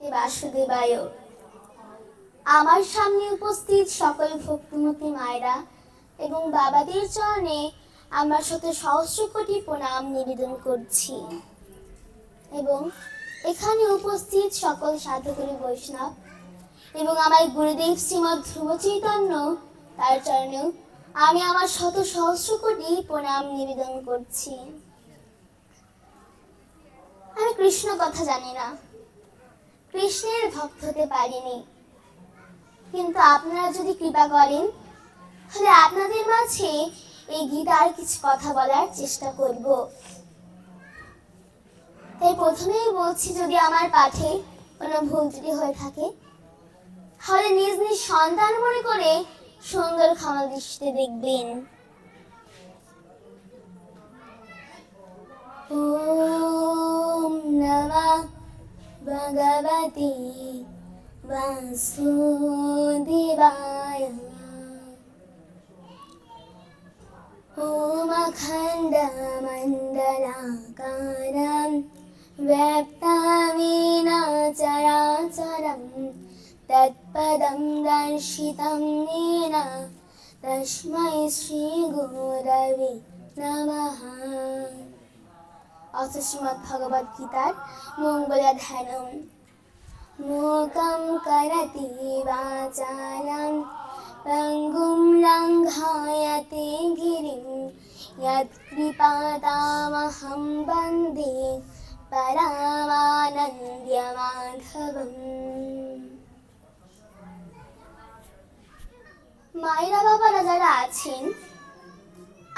বাসুদেবায়। আমার সামনে উপস্থিত সকল ভক্তিমতী মায়েরা এবং বাবাদের চরণে আমার শত সহস্র কোটি প্রণাম নিবেদন করছি এবং এখানে উপস্থিত সকল সাধুগুরু বৈষ্ণব এবং আমার গুরুদেব শ্রীমৎ ধ্রুব চৈতন্য তার চরণেও আমি আমার শত সহস্র কোটি প্রণাম নিবেদন করছি। আমি কৃষ্ণ কথা জানি না, কৃষ্ণের ভক্ত হতে পারিনি, কিন্তু আপনারা যদি কৃপা করেন তাহলে আপনাদের মাঝে এই গীতার কিছু কথা বলার চেষ্টা করব। তাই প্রথমেই বলছি, যদি আমার পাঠে কোনো ভুল ত্রুটি হয়ে থাকে তাহলে নিজ নিজ সন্তান মনে করে সুন্দর ক্ষমা দৃষ্টিতে দেখবেন। ওম নমঃ ভগবতে বাসুদেবায়। ওম অখণ্ডমণ্ডলাকারং ব্যাপ্তমেন চরাচরং তৎপদং দর্শিतं येन তস্मै শ্রী গুরবে নমঃ। অথ শ্রীমদ্ ভগবদ গীতার মঙ্গলাধ্যায়ম। মূকং করতি বাচালং পঙ্গুং লঙ্ঘয়তে গিরিং যৎকৃপাতমহং বন্দে পরমানন্দমাধবম। মায়েরা বাবারা যারা আছেন,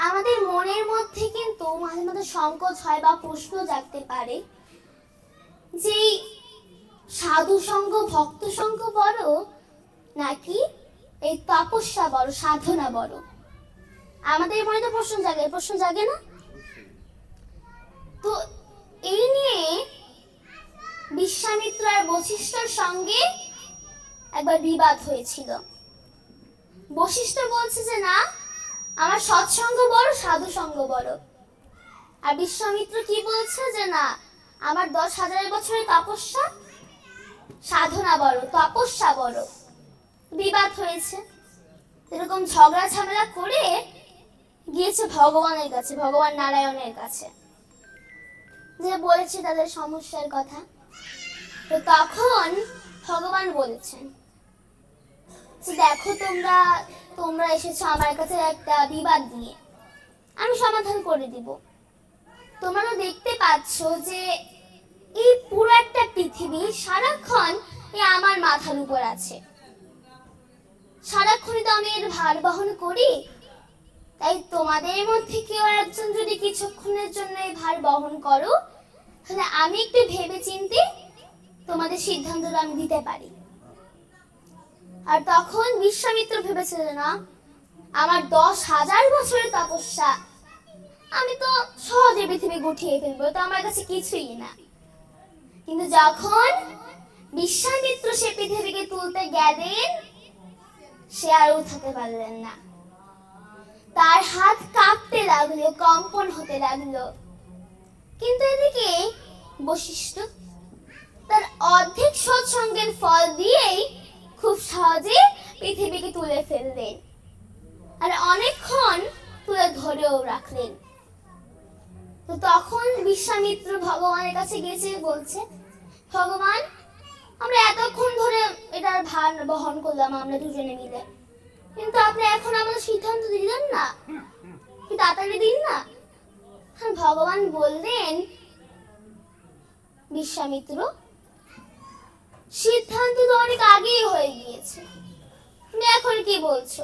আমাদের মনের মধ্যে কিন্তু মাঝে মাঝে সংকোচ হয় বা প্রশ্ন জাগতে পারে যে সাধু সঙ্গ ভক্ত সঙ্গ বড় নাকি এই তপস্যা বড়, সাধনা বড়? আমাদের মনে তো প্রশ্ন জাগে না? তো এই নিয়ে বিশ্বামিত্র আর বশিষ্ঠর সঙ্গে একবার বিবাদ হয়েছিল। বশিষ্ঠ বলছে যে না, আমার সৎসঙ্গ বড়, সাধু সঙ্গ বড়। আর বিশ্বামিত্র কি বলছে যে না, আমার 10,000 বছরের তপস্যা, সাধনা বড়, তপস্যা বড়। বিবাদ হয়েছে। এরকম ঝগড়া ঝামেলা করে গিয়েছে ভগবানের কাছে, ভগবান নারায়ণের কাছে, যে বলেছে তাদের সমস্যার কথা। তো তখন ভগবান বলেছেন যে দেখো, তোমরা এসেছো আমার কাছে একটা বিবাদ নিয়ে, আমি সমাধান করে দিব। তোমরা দেখতে পাচ্ছ যে এই পুরো একটা পৃথিবী সারাক্ষণ আমার মাথার উপর আছে, সারাক্ষণই তো আমি এর ভার বহন করি। তাই তোমাদের মধ্যে কেউ একজন যদি কিছুক্ষণের জন্য এই ভার বহন করো, তাহলে আমি একটু ভেবে চিন্তে তোমাদের সিদ্ধান্তটা আমি দিতে পারি। আর তখন বিশ্বামিত্র ভেবেছিল না, আমার 10,000 বছরের তপস্যা, আমি তো সহজে পৃথিবী গুটিয়ে ফেলবো, তো আমার কাছে কিছুই না। কিন্তু যখন বিশ্বামিত্র সে পৃথিবীকে তুলতে গেলেন, সে আর উঠাতে পারলেন না। তার হাত কাঁপতে লাগলো, কম্পন হতে লাগলো। কিন্তু এদিকে বশিষ্ঠ তার অর্ধেক সৎসঙ্গের ফল দিয়েই খুব সহজে পৃথিবীকে তুলে ফেললেন, আর অনেকক্ষণ তুলে ধরেও রাখলেন। তো তখন বিশ্বামিত্র ভগবানের কাছে গেছে, বলছে ভগবান, আমরা এতক্ষণ ধরে এটার ভার বহন করলাম আমরা দুজনে মিলে, কিন্তু আপনি এখন আমাদের সিদ্ধান্ত দিলেন না, কি তাড়াতাড়ি দিন না। ভগবান বললেন, বিশ্বামিত্র, সিদ্ধান্ত তো অনেক আগেই হয়ে গিয়েছে, তুমি এখন কি বলছো?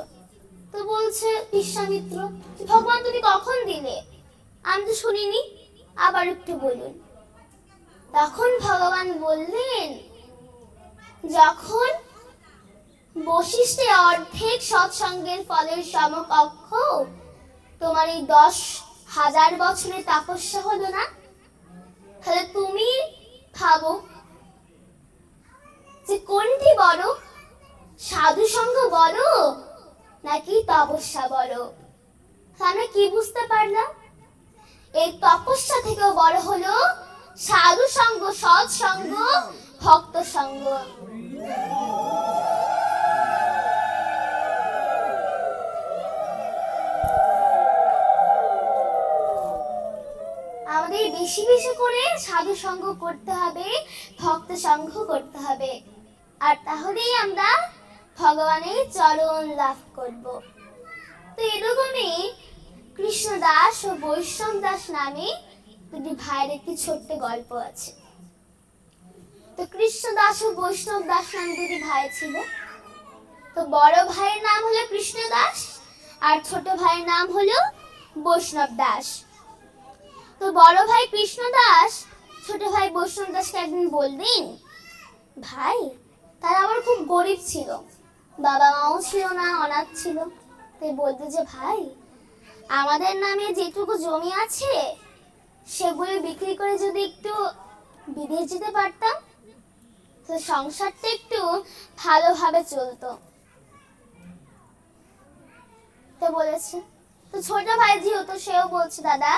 তো বলছে বিশ্বামিত্র, ভগবান তুমি কখন দিলে? আমি তো শুনিনি, আবার একটু বলুন। তখন ভগবান বললেন, যখন বশিষ্ঠের অর্ধেক সৎসঙ্গের ফলের সমকক্ষ তোমার এই 10,000 বছরের তপস্যা হলো না, তাহলে তুমি ভাবো যে কোনটি বড়, সাধু সঙ্গ বড় নাকি তপস্যা বড়? আমরা কি বুঝতে পারলাম? এই তপস্যা থেকেও বড় হলো সাধু সঙ্গ, সৎসঙ্গ, ভক্ত সঙ্গ। আমাদের বেশি বেশি করে সাধু সঙ্গ করতে হবে, ভক্ত সঙ্গ করতে হবে, আর তাহলেই আমরা ভগবানের চরণ লাভ করব। তো এরকমই কৃষ্ণদাস ও বৈষ্ণব দাস নামে দুটি ভাইয়ের একটি ছোট্ট গল্প আছে। তো কৃষ্ণদাস ও বৈষ্ণব দাস নামে দুটি ভাই ছিল। তো বড় ভাইয়ের নাম হলো কৃষ্ণদাস আর ছোট ভাইয়ের নাম হলো বৈষ্ণব দাস। তো বড় ভাই কৃষ্ণদাস ছোট ভাই বৈষ্ণব দাসকে একদিন বললেন, ভাই তারা আবার খুব গরিব ছিল, বাবা মাও ছিল না, অনাথ ছিল। তাই বলতে যে ভাই আমাদের নামে যেটুকু জমি আছে সেগুলো বিক্রি করে যদি একটু বিদেশ যেতে পারতাম তো সংসারটা একটু ভালোভাবে চলতো। তো বলেছে, তো ছোট ভাই যেহেতু সেও বলছে, দাদা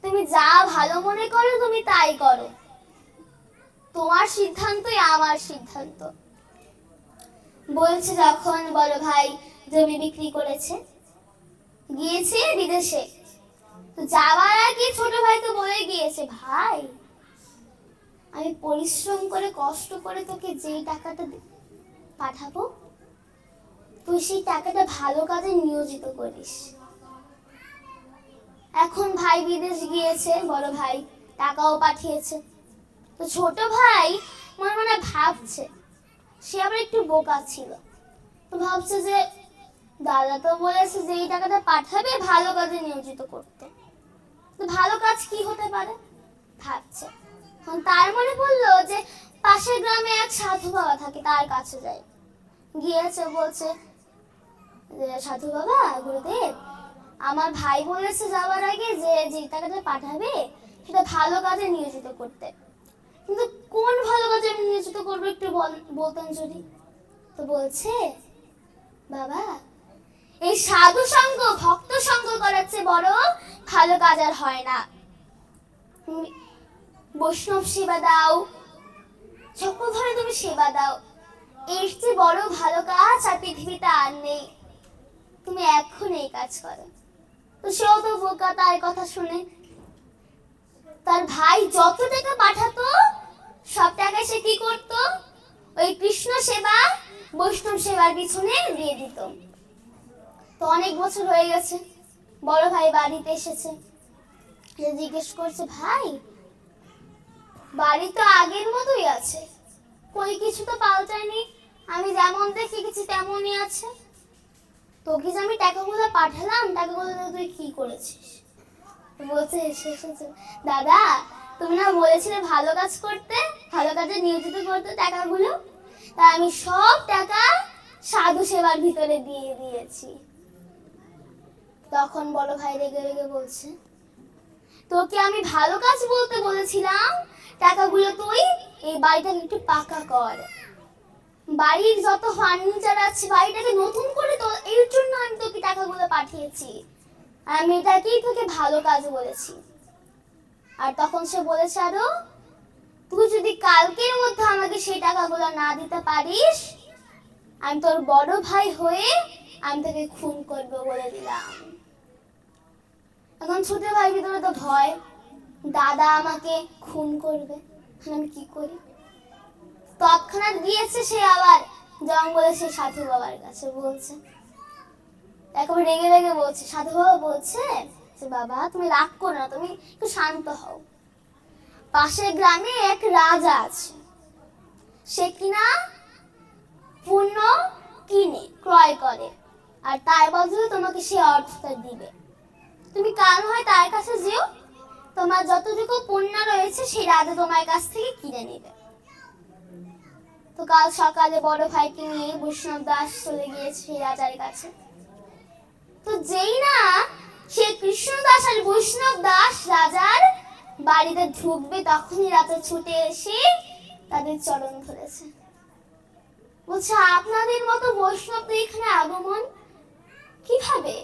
তুমি যা ভালো মনে করো তুমি তাই করো, তোমার সিদ্ধান্তই আমার সিদ্ধান্ত। বলছে যখন বড় ভাই জমি বিক্রি করেছে, গিয়েছে বিদেশে। তো যাওয়ার আগে ছোট ভাই তো বলে গিয়েছে, ভাই আমি পরিশ্রম করে কষ্ট করে তোকে যেই টাকাটা পাঠাবো তুই সেই টাকাটা ভালো কাজে নিয়োজিত করিস। এখন ভাই বিদেশ গিয়েছে, বড় ভাই টাকাও পাঠিয়েছে। তো ছোট ভাই মনে মনে ভাবছে, সে আবার একটু বোকা ছিল, তো ভাবছে যে দাদা তো বলেছে যে এই টাকাটা পাঠাবে ভালো কাজে নিয়োজিত করতে, তো ভালো কাজ কি হতে পারে ভাবছে। তার মনে পড়লো যে পাশের গ্রামে এক সাধু বাবা থাকে, তার কাছে যায়। গিয়েছে, বলছে যে সাধু বাবা, গুরুদেব আমার ভাই বলেছে যাওয়ার আগে যে যে টাকাটা পাঠাবে সেটা ভালো কাজে নিয়োজিত করতে, কিন্তু কোন ভালো কাজে আমি নিয়োজিত করবো একটু বলতেন যদি। তো বলছে, বাবা এই সাধু সঙ্গ ভক্ত সঙ্গ করার চেয়ে বড় ভালো কাজ আর হয় না। বৈষ্ণব সেবা দাও, চক্রধরে তুমি সেবা দাও, এর চেয়ে বড় ভালো কাজ আর পৃথিবীতে আর নেই, তুমি এখন এই কাজ করো। তো সেও তো বোকা, তার কথা শুনে তার ভাই যত টাকা পাঠাতো সব টাকা সে কি করতো, ওই কৃষ্ণ সেবা বৈষ্ণব সেবার পিছনে দিয়ে দিত। তো অনেক বছর হয়ে গেছে, বড় ভাই বাড়িতে এসেছে, জিজ্ঞেস করছে, ভাই বাড়ি তো আগের মতোই আছে, কই কিছু তো পাল্টায়নি, আমি যেমন দেখে গেছি তেমনই আছে, তোকে যে আমি টাকাগুলো পাঠালাম টাকাগুলো তুই কি করেছিস? বলছে, দাদা তুমি না বলেছিলে ভালো কাজ করতে, ভালো কাজে নিয়োজিত করতে টাকাগুলো, তা আমি সব টাকা সাধু সেবার ভিতরে দিয়ে দিয়েছি। তখন বড় ভাই রেগে রেগে বলছে, তোকে আমি ভালো কাজ বলতে বলেছিলাম, টাকাগুলো তুই এই বাড়িটাকে একটু পাকা কর, বাড়ির যত ফার্নিচার আছে বাড়িটাকে নতুন করে তো, এর জন্য আমি তোকে টাকাগুলো পাঠিয়েছি, আমি এটাকেই তোকে ভালো কাজ বলেছি। আর তখন সে বলেছে, আরো তুই যদি কালকের মধ্যে আমাকে সেই টাকাগুলো না দিতে পারিস আমি তোর বড় ভাই হয়ে আমি তোকে খুন করবো বলে দিলাম। এখন ছোট ভাই ভিতরে তো ভয়, দাদা আমাকে খুন করবে, আমি কি করি? তৎক্ষণাৎ গিয়েছে সে আবার জঙ্গলে সে সাধু বাবার কাছে, বলছে একেবারে রেগে রেগে বলছে, সাধু বাবা বলছে যে বাবা তুমি রাগ করো না, তুমি একটু শান্ত হও, পাশের গ্রামে এক রাজা আছে, সে কিনা পূর্ণ কিনে ক্রয় করে আর তার বদলে তোমাকে সে অর্থটা দিবে, তুমি কাল হয় তার কাছে যেও, তোমার যতটুকু পুণ্য রয়েছে সেই রাজা তোমার কাছ থেকে কিনে নেবে। তো কাল সকালে বড় ভাইকে নিয়ে বৈষ্ণব দাস চলে গিয়েছে সেই রাজার কাছে। তো যেই না সে কৃষ্ণ দাস আর বৈষ্ণব দাস রাজার বাড়িতে ঢুকবে তখনই রাজা ছুটে এসে তাদের চরণ ধরেছে, বলছে আপনাদের মতো বৈষ্ণব এখানে আগমন কিভাবে?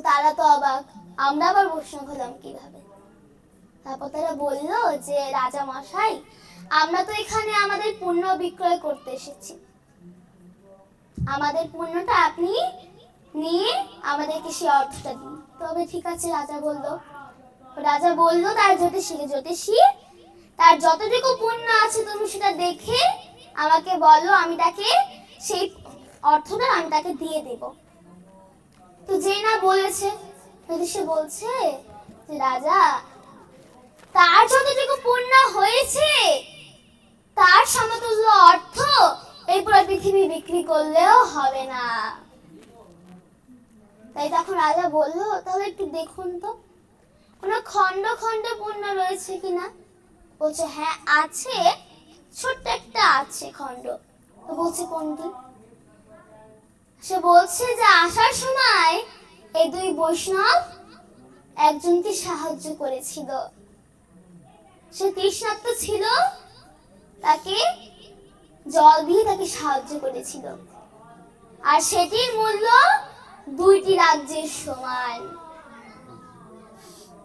তারা তো অবাক, আমরা আবার বৈষ্ণব হলাম কিভাবে? তারপর তারা বললো যে রাজা মশাই আমরা তো এখানে আমাদের পুণ্য বিক্রয় করতে এসেছি, আমাদের পুণ্যটা আপনি নিয়ে আমাদেরকে সেই অর্থটা দিন। তবে ঠিক আছে, রাজা বলল তার জ্যোতিষী তার যতটুকু পুণ্য আছে তুমি সেটা দেখে আমাকে বলো, আমি তাকে সেই অর্থটা আমি তাকে দিয়ে দেব। তো যে না বলেছে, জ্যোতিষী বলছে যে রাজা, তার যতটুকু পুণ্য হয়েছে তার সমতুল্য অর্থ এই পুরো পৃথিবী বিক্রি করলেও হবে না। তাই তখন রাজা বলল, তাহলে একটু দেখুন তো কোনো খন্ড খন্ড পুণ্য রয়েছে কিনা। বলছে হ্যাঁ আছে, ছোট্ট একটা আছে খন্ড। তো বলছে কোনটি? সে বলছে যে আসার সময় এই দুই বৈষ্ণব একজনকে সাহায্য করেছিল, সে তৃষ্ণার্ত ছিল, তাকে জল দিয়ে তাকে সাহায্য করেছিল, আর সেটির মূল্য 2টি রাজ্যের সমান।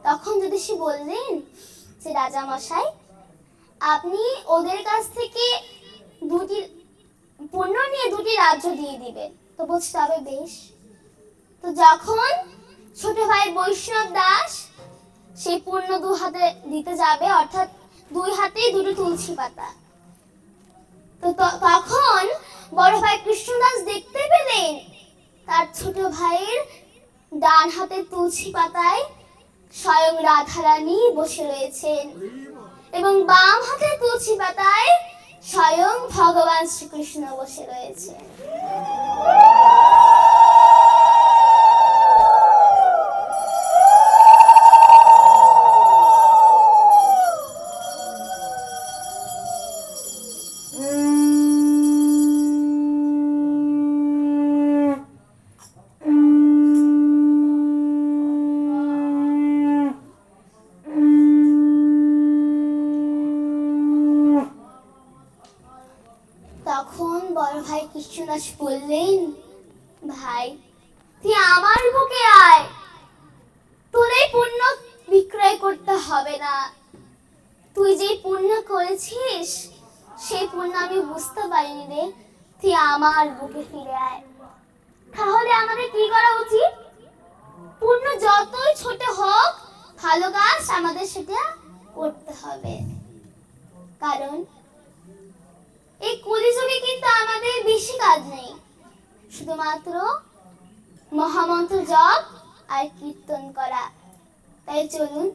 তখন জ্যোতিষী বললেন যে রাজা মশাই, আপনি ওদের কাছ থেকে 2টি পুণ্য নিয়ে 2টি রাজ্য দিয়ে দিবেন। তো বলছে তবে বেশ। তো যখন ছোট ভাই বৈষ্ণব দাস সেই পুণ্য 2 হাতে দিতে যাবে, অর্থাৎ 2 হাতেই 2টো তুলসী পাতা, তো তখন বড় ভাই কৃষ্ণদাস দেখতে পেলেন তার ছোট ভাইয়ের ডান হাতের তুলসী পাতায় স্বয়ং রাধারানী বসে রয়েছেন এবং বাম হাতের তুলসী পাতায় স্বয়ং ভগবান শ্রীকৃষ্ণ বসে রয়েছেন। তখন বড় ভাই কৃষ্ণদাস বললেন, ভাই তুই আমার বুকে আয়, তোর এই পুণ্য বিক্রয় করতে হবে না, তুই যে পুণ্য করেছিস সেই পুণ্য আমি বুঝতে পারিনি রে, তুই আমার বুকে ফিরে আয়। তাহলে আমাদের কি করা উচিত? পুণ্য যতই ছোট হোক, ভালো কাজ আমাদের সেটা করতে হবে, কারণ এই কলিযুগে কিন্তু আমাদের বেশি কাজ নেই, শুধুমাত্র মহামন্ত্র জপ আর কীর্তন করা। তাই চলুন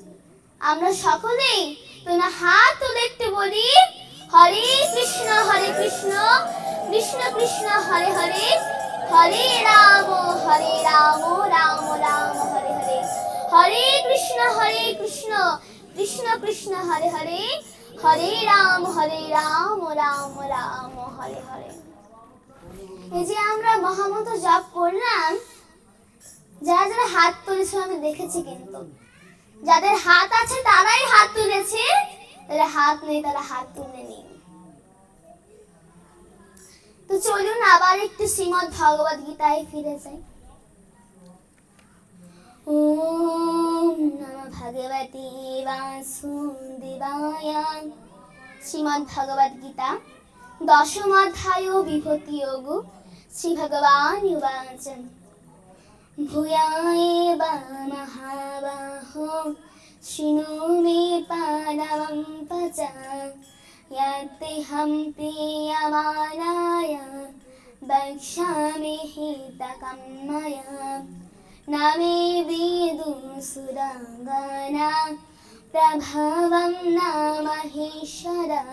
আমরা সকলেই তোমরা হাত তুলে একটু বলি, হরে কৃষ্ণ কৃষ্ণ কৃষ্ণ হরে হরে, হরে রাম রাম রাম হরে হরে, হরে কৃষ্ণ কৃষ্ণ কৃষ্ণ হরে হরে, হরে রাম রাম রাম হরে হরে। এই যে আমরা মহামন্ত্র জপ করলাম, যারা যারা হাত তুলেছে আমি দেখেছি, কিন্তু যাদের হাত আছে তারাই হাত তুলেছে, যারা হাত নেই তারা হাত তুলেনি। তো চলুন আবার একটু শ্রীমদ্ ভগবদ গীতায় ফিরে যাই। ওম নমঃ ভগবতে বাসুদেবায়। শ্রীমদ্ ভগবদ গীতা 10ম অধ্যায় বিভূতি যোগ। শ্রী ভগবান উবাচ, ভূয়া এব মহাবাহো শৃণু মে পারমং বচঃ, यत्तेऽहं प्रीयमाणाय वक्ष्यामि हितकं मया। न मे विदुषुराङ्गना प्रभवं न महेश्वरः,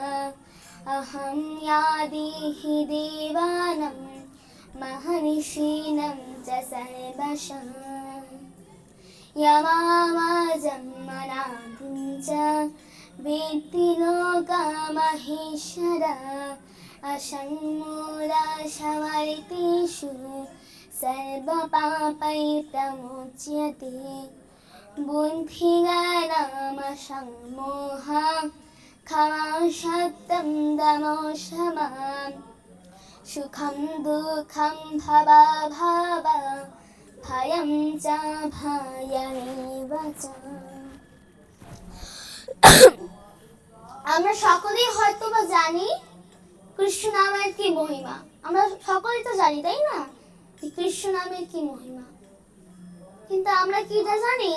अहं यादिहि देवानां महर्षीणां च सर्वशः। यमामजं मनादिं च वेत्ति लोकमहेश्वरः, असम्मूढसमर्तेषु सर्वपापैः प्रमुच्यते। बुद्धिज्ञानमसम्मोहः क्षमा दमो शमः, सुखं दुःखं भवभावः भयं च भयमेव च। আমরা সকলেই হয়তো বা জানি কৃষ্ণ নামের কি মহিমা। আমরা সকলেই তো জানি, তাই না, কৃষ্ণ নামের কি মহিমা। কিন্তু আমরা কি এটা জানি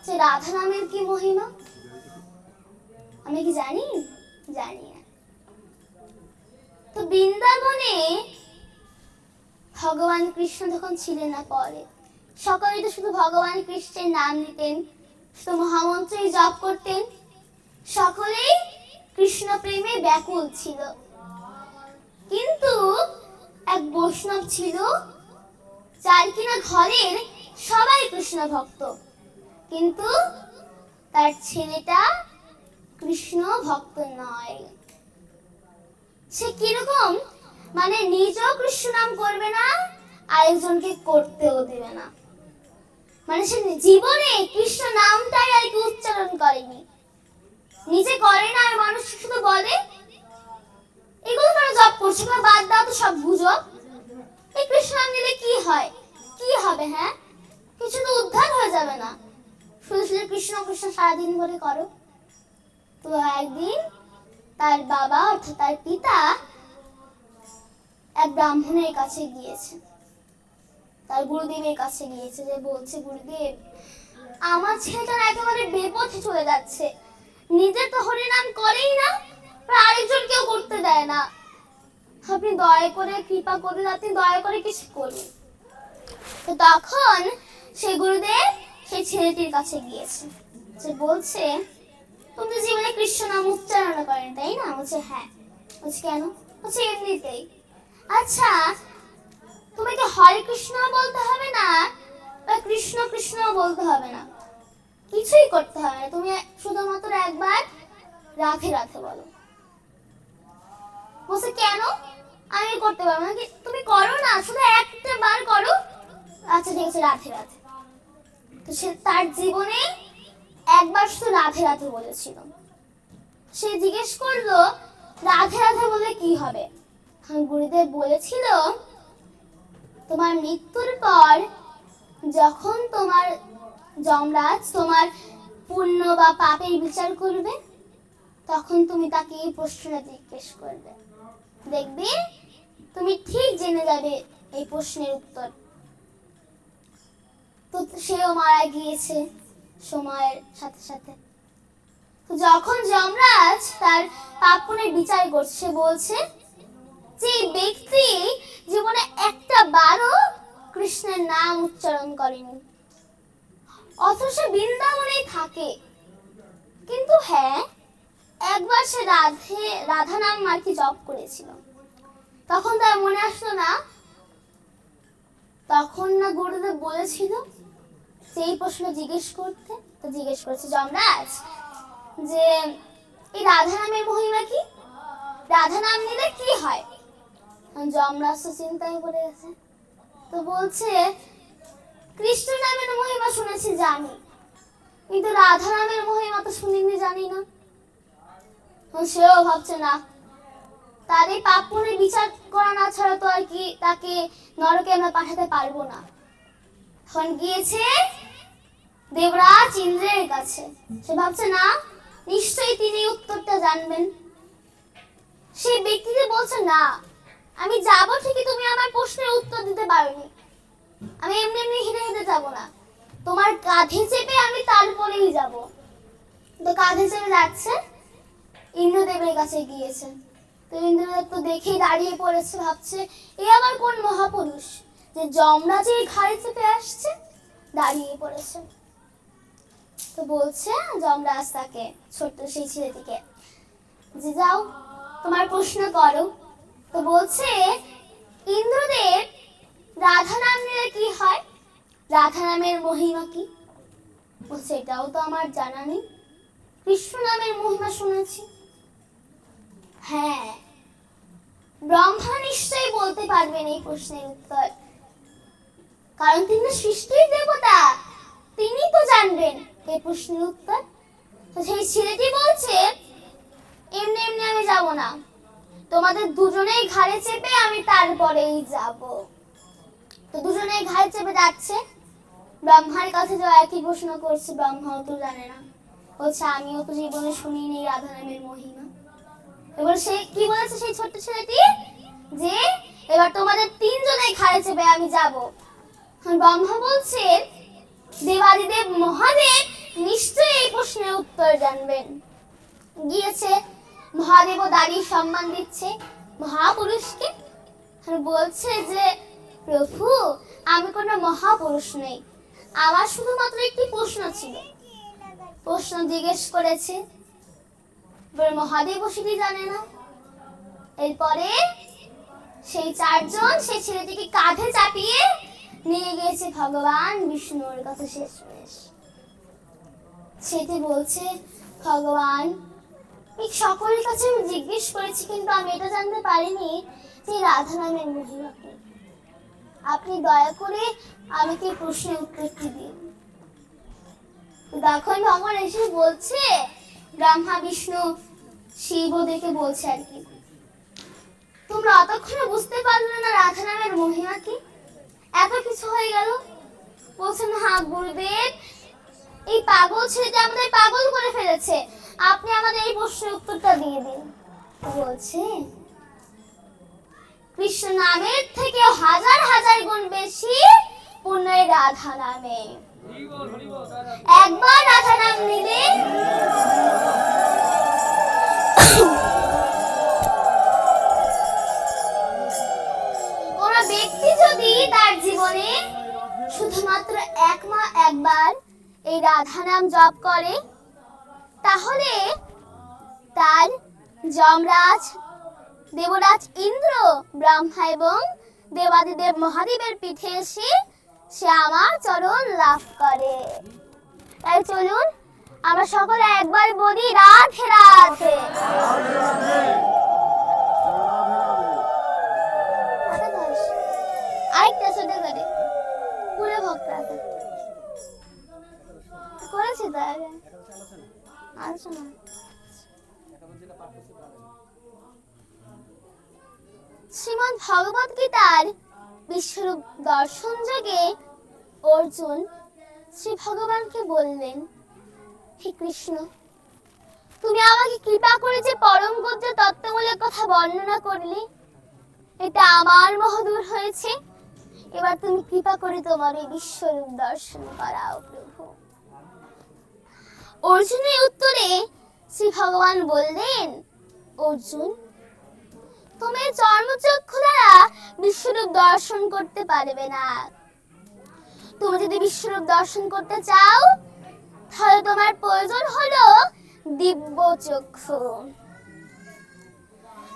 যে রাধা নামের কি মহিমা? আমরা কি জানি? জানি না। তো বৃন্দাবনে ভগবান কৃষ্ণ যখন ছিলেন না, পরে সকলেই তো শুধু ভগবান কৃষ্ণের নাম নিতেন, শুধু মহামন্ত্রই জপ করতেন, সকলেই কৃষ্ণ প্রেমে ব্যাকুল ছিল। কিন্তু এক বৈষ্ণব ছিল, যার কিনা ঘরের সবাই কৃষ্ণ ভক্ত, কিন্তু তার ছেলেটা কৃষ্ণ ভক্ত নয়। সে কিরকম, মানে নিজেও কৃষ্ণ নাম করবে না, আরেকজনকে করতেও দেবে না। মানে সে জীবনে কৃষ্ণ নামটাই আর কি উচ্চারণ করেনি, নিজে করে না, আর মানুষ শুধু বলে এগুলো কেন জপ করছো, বাদ দাও তো, সব গুজব। এই কৃষ্ণ নাম নিলে কি হয়, কি হবে? হ্যাঁ, কিছু তো উদ্ধার হয়ে যাবে না, শুধু শুধু কৃষ্ণ কৃষ্ণ সারাদিন ধরে করো। তো একদিন তার বাবা অর্থাৎ তার পিতা এক ব্রাহ্মণের কাছে গিয়েছে, তার গুরুদেবের কাছে গিয়েছে, যে বলছে, গুরুদেব, আমার ছেলেটা একেবারে বেপথে চলে যাচ্ছে, নিজে তো হরিনাম করেই না, আরেকজন কেউ করতে দেয় না, আপনি দয়া করে কৃপা করুন, আপনি দয়া করে কিছু করুন। তো তখন সেই গুরুদেব সেই ছেলেটির কাছে গিয়েছে, যে বলছে, তুমি তো জীবনে কৃষ্ণ নাম উচ্চারণ করেন, তাই না? বলছে হ্যাঁ। বলছে কেন? বলছে এমনিতেই। আচ্ছা, তোমাকে হরে কৃষ্ণ বলতে হবে না, বা কৃষ্ণ কৃষ্ণ বলতে হবে না, কিছুই করতে হবে না, তুমি শুধুমাত্র একবার রাধে রাধে বলো। বলছে কেন? আমি করতে পারবো না। তুমি করো না, শুধু একটা বার করো। আচ্ছা ঠিক আছে, রাধে রাধে। তো সে তার জীবনে একবার শুধু রাধে রাধে বলেছিল। সে জিজ্ঞেস করলো, রাধে রাধে বলে কি হবে? গুরুদেব বলেছিল, তোমার মৃত্যুর পর যখন তোমার যমরাজ তোমার পুণ্য বা পাপের বিচার করবে, তখন তুমি তাকে এই প্রশ্নটা জিজ্ঞেস করবে, দেখবে তুমি ঠিক জেনে যাবে এই প্রশ্নের উত্তর। তো সেও মারা গিয়েছে সময়ের সাথে সাথে। তো যখন যমরাজ তার পাপ পুণ্যের বিচার করছে, সে বলছে যে ব্যক্তি জীবনে একটা বারও কৃষ্ণের নাম উচ্চারণ করেনি, অথচ বৃন্দাবনেই থাকে, কিন্তু হ্যাঁ একবার সে রাধা নাম আর কি জপ করেছিল, তখন তার মনে আসলো না, তখন না গুরুদেব বলেছিল সেই প্রশ্ন জিজ্ঞেস করতে। তো জিজ্ঞেস করেছে যমরাজ যে এই রাধা নামের মহিমা কি, রাধা নাম নিলে কি হয়? যমরাজ তো চিন্তায় পড়ে গেছে। তো বলছে, কৃষ্ণ নামের মহিমা শুনেছি, জানি, কিন্তু রাধা নামের মহিমা তো শুনিনি, জানি না। সেও ভাবছে না, তার এই পাপ পুণ্যের বিচার করা না ছাড়া তো আর কি তাকে নরকে আমরা পাঠাতে পারবো না। তখন গিয়েছে দেবরাজ ইন্দ্রের কাছে, সে ভাবছে না নিশ্চয়ই তিনি উত্তরটা জানবেন। সেই ব্যক্তিকে বলছে, না আমি যাবো ঠিকই, তুমি আমার প্রশ্নের উত্তর দিতে পারোনি, আমি এমনি এমনি হেঁটে হেঁটে যাবো না, তোমার কাঁধে চেপে আমি তারপরেই যাব। তো কাঁধে চেপে যাচ্ছে, ইন্দ্রদেবের কাছে গিয়েছে। তো ইন্দ্রদেব তো দেখেই দাঁড়িয়ে পড়েছে, ভাবছে এ আবার কোন মহাপুরুষ যে যমরাজের ঘাড়ে চেপে আসছে, দাঁড়িয়ে পড়েছে। তো বলছে যমরাজ তাকে, ছোট্ট সেই ছেলেটিকে, যে যাও তোমার প্রশ্ন করো। তো বলছে, ইন্দ্রদেব, রাধা নাম নিলে কি হয়, রাধা নামের মহিমা কি? বলছে এটাও তো আমার জানা নেই, কৃষ্ণ নামের মহিমা শুনেছি। হ্যাঁ, ব্রহ্মা নিশ্চয়ই বলতে পারবেন এই প্রশ্নের উত্তর, কারণ তিনি সৃষ্টির দেবতা, তিনি তো জানবেন এই প্রশ্নের উত্তর। তো সেই ছেলেটি বলছে, এমনি এমনি আমি যাব না, তোমাদের দুজনেই ঘাড়ে চেপে আমি তারপরেই যাব। তো দুজনেই ঘাড়ে চেপে যাচ্ছে, ব্রহ্মার কাছে যে একই প্রশ্ন করছে, ব্রহ্মাও তো জানে না। বলছে আমিও তো জীবনে শুনিনি রাধা নামের মহিমা। এবার সে কি বলেছে সেই ছোট্ট ছেলেটি, যে এবার তোমাদের তিনজনের ঘাড়ে চেপে আমি যাব। ব্রহ্মা বলছে দেবাদিদেব মহাদেব নিশ্চয়ই এই প্রশ্নের উত্তর জানবেন। গিয়েছে, মহাদেবও দাঁড়িয়ে সম্মান দিচ্ছে মহাপুরুষকে। বলছে যে প্রভু, আমি কোনো মহাপুরুষ নই, আমার শুধুমাত্র একটি প্রশ্ন ছিল। প্রশ্ন জিজ্ঞেস করেছে, মহাদেবও সেটি জানে না। এরপরে সেই চারজন সেই ছেলেটিকে কাঁধে চাপিয়ে নিয়ে গিয়েছে ভগবান বিষ্ণুর কাছে শেষমেশ। সেটি বলছে, ভগবান এই সকলের কাছে আমি জিজ্ঞেস করেছি, কিন্তু আমি এটা জানতে পারিনি যে রাধা নামের মহিমা কি। আপনি দয়া করে আমাকে প্রশ্নের উত্তরটি দিন। তখন ভগবান এসে বলছে, ব্রহ্মা বিষ্ণু শিব ওদেরকে বলছে আর কি, তোমরা অতক্ষণে বুঝতে পারলে না রাধা নামের মহিমা কি? এত কিছু হয়ে গেল। বলছেন, হ্যাঁ গুরুদেব, এই পাগল ছেলেটা আমাদের পাগল করে ফেলেছে, আপনি আমাদের এই প্রশ্নের উত্তরটা দিয়ে দিন। বলছে, কৃষ্ণ নামের থেকে হাজার হাজার গুণ বেশি পুণ্য রাধা নামে। একবার রাধা নাম নিলে কোন ব্যক্তি যদি তার জীবনে শুধুমাত্র একবার এই রাধা নাম জপ করে, তাহলে তার যমরাজ, দেবরাজ ইন্দ্র, ব্রহ্মা এবং দেবাদিদেব মহাদেবের পিঠে এসে সে আমার চরণ লাভ করে। তাই চলুন আমরা সকলে একবার বলি রাধে রাধে। আরেকটা ছোট করে পুরো ভক্ত আছে করেছে তার আলোচনা। শ্রীমদ্ ভগবত গীতার বিশ্বরূপ দর্শন যোগে অর্জুন শ্রী ভগবানকে বললেন, হে কৃষ্ণ, তুমি আমাকে কৃপা করে যে পরম গদ্য তত্ত্বমূলক কথা বর্ণনা করলে, এটা আমার মহদূর হয়েছে। এবার তুমি কৃপা করে তোমার এই বিশ্বরূপ দর্শন করাও প্রভু। অর্জুনের উত্তরে শ্রী ভগবান বললেন, অর্জুন, তুমি চর্মচক্ষু দ্বারা বিশ্বরূপ দর্শন করতে পারবে না। তুমি যদি বিশ্বরূপ দর্শন করতে চাও, তাহলে তোমার প্রয়োজন হলো দিব্য চক্ষু।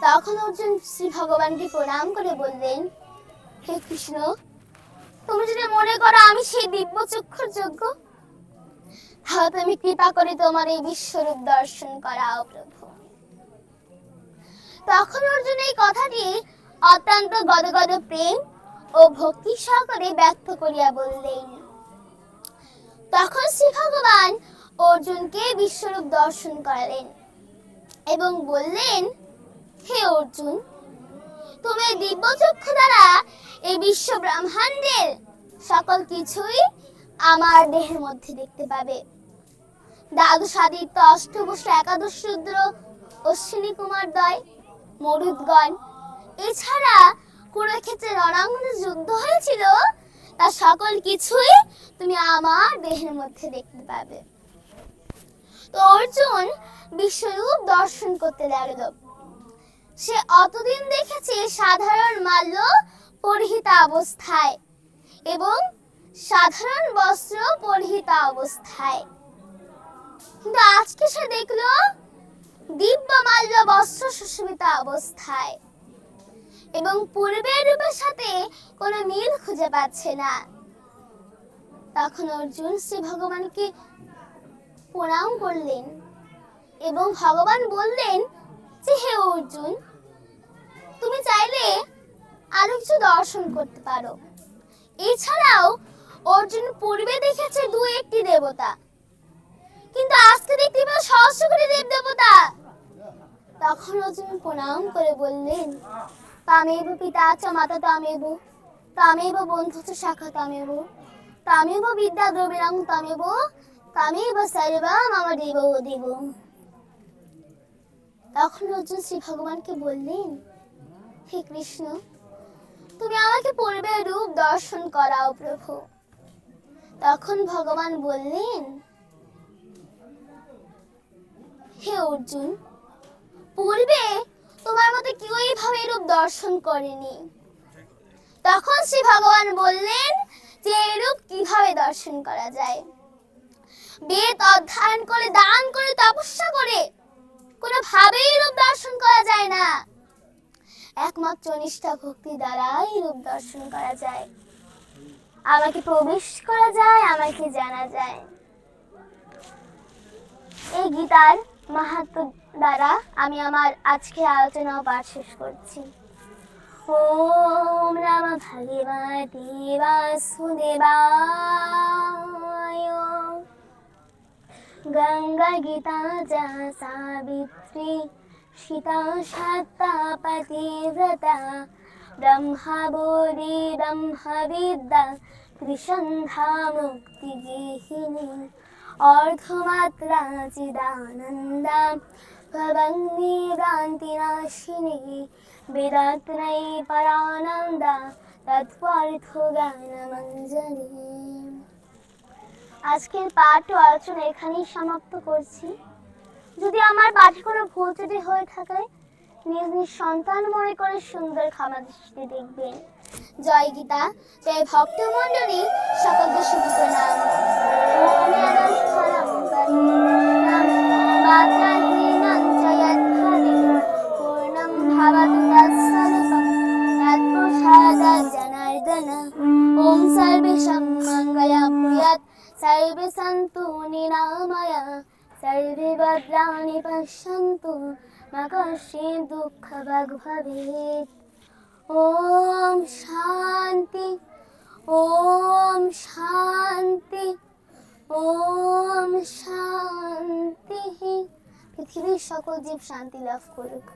তখন অর্জুন শ্রী ভগবানকে প্রণাম করে বললেন, হে কৃষ্ণ, তুমি যদি মনে করো আমি সেই দিব্য চক্ষুর যোগ্য, তাহলে তুমি কৃপা করে তোমার এই বিশ্বরূপ দর্শন করাও প্রভু। তখন অর্জুন এই কথাটি অত্যন্ত গদগদ প্রেম ও ভক্তি সহকারে ব্যক্ত করিয়া বললেন। তখন শ্রী ভগবান অর্জুনকে বিশ্বরূপ দর্শন করালেন এবং বললেন, হে অর্জুন, তুমি দিব্য চক্ষু দ্বারা এই বিশ্ব ব্রহ্মাণ্ডের সকল কিছুই আমার দেহের মধ্যে দেখতে পাবে। দ্বাদশ আদিত্য, অষ্টবসু, একাদশ রুদ্র, অশ্বিনী কুমারদ্বয়, মরুদ্গণ, এছাড়া কুরুক্ষেত্রে রণাঙ্গনে যুদ্ধ হয়েছিল, তার সকল কিছুই তুমি আমার দেহের মধ্যে দেখতে পাবে। তো অর্জুন বিশ্বরূপ দর্শন করতে লাগলো। সে অতদিন দেখেছে সাধারণ মাল্য পরিহিত অবস্থায় এবং সাধারণ বস্ত্র পরিহিত অবস্থায়, কিন্তু আজকে সে দেখলো দিব্য মাল্য বস্ত্র সুশোভিত অবস্থায় এবং পূর্বের রূপের সাথে কোনো মিল খুঁজে পাচ্ছে না। তখন অর্জুন শ্রী ভগবানকে প্রণাম করলেন এবং ভগবান বললেন যে, হে অর্জুন, তুমি চাইলে আরো কিছু দর্শন করতে পারো। এছাড়াও অর্জুন পূর্বে দেখেছে একটি দেবতা, কিন্তু আজকে দেখতে পাবে সহস্র কোটি দেব দেবতা। তখন অর্জুন প্রণাম করে বললেন, তামেব পিতা চ মাতা তামেব, তামেব বন্ধু চ শাখা তামেব, তামেব বিদ্যা দ্রবিণং তামেব, তামেব সর্বম মম দেব দেব। তখন অর্জুন শ্রী ভগবানকে বললেন, হে কৃষ্ণ, তুমি আমাকে পূর্বে রূপ দর্শন করাও প্রভু। তখন ভগবান বললেন, হে অর্জুন, পূর্বে তোমার মতে কেউ এইভাবে রূপ দর্শন করেনি। তখন শ্রী ভগবান বললেন যে এই রূপ কিভাবে দর্শন করা যায়। বেদ অধ্যয়ন করে, দান করে, তপস্যা করে কোনোভাবেই রূপ দর্শন করা যায় না। একমাত্র নিষ্ঠা ভক্তি দ্বারাই রূপ দর্শন করা যায়। আমাকে প্রবেশ করা যায়, আমাকে জানা যায়। এই গীতার মাহাত্ম্য দ্বারা আমি আমার আজকের আলোচনা পাঠ শেষ করছি। ওম নমঃ ভগবতে বাসুদেবায়। গঙ্গা গীতা যা সাবিত্রী সীতা সত্তা পতিব্রতা ব্রহ্মা বোধি ব্রহ্মবিদ্যা ত্রিসন্ধ্যা মুক্তি গেহিনী অর্ধমাত্রা চিদানন্দা ভবন্নি ভ্রান্তি নাশিনী বেদাত্রয়ী পরানন্দা তৎপর্থ জ্ঞানমঞ্জনী। আজকের পাঠ ও আলোচনা এখানেই সমাপ্ত করছি। যদি আমার পাঠে কোনো ভুল ত্রুটি হয়ে থাকে, নিজ নিজ সন্তান মনে করে সুন্দর ক্ষমা দৃষ্টিতে দেখবেন। জয় গীতা, জয় ভক্ত মণ্ডলী, সকলকে শুভ প্রণাম। ওম নমঃ মাত্রাহীনং চ যদ্ভাবে পূর্ণং ভবতু তৎস্বরূপং তৎপ্রসাদাৎ জনার্দন। ওম সর্বেষাং মঙ্গলং ভূয়াৎ, সর্বে সন্তু নিরাময়া, সর্বে ভদ্রাণি পশ্যন্তু, মা কশ্চিৎ দুঃখভাগ্ ভবেৎ। ওম শান্তি, ওম শান্তি, ওম শান্তি। পৃথিবীর সকল জীব শান্তি লাভ করুক।